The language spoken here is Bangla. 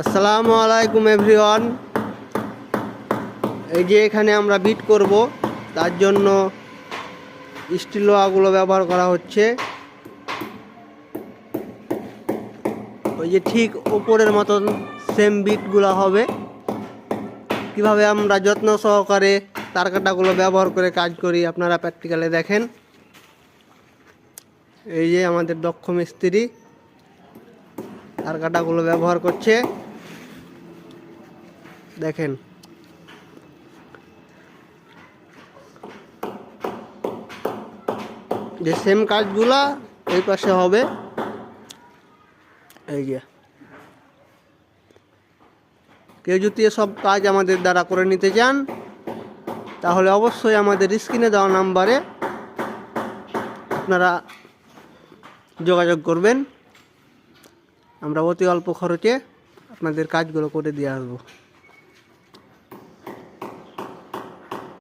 আসসালামু আলাইকুম এভরিওয়ান। এই যে এখানে আমরা বিট করব, তার জন্য স্টিল লোহাগুলো ব্যবহার করা হচ্ছে। ওই যে ঠিক উপরের মতন সেম বিটগুলো হবে। কিভাবে আমরা যত্ন সহকারে তার কাঁটাগুলো ব্যবহার করে কাজ করি আপনারা প্র্যাকটিক্যালে দেখেন। এই যে আমাদের দক্ষ মিস্ত্রি তার কাঁটাগুলো ব্যবহার করছে, দেখেন। যে সেম কাজগুলা এই পাশে হবে। এই যে কেউ যদি সব কাজ আমাদের দ্বারা করে নিতে চান তাহলে অবশ্যই আমাদের স্ক্রিনে দেওয়া নাম্বারে আপনারা যোগাযোগ করবেন। আমরা অতি অল্প খরচে আপনাদের কাজগুলো করে দিয়ে আসবো।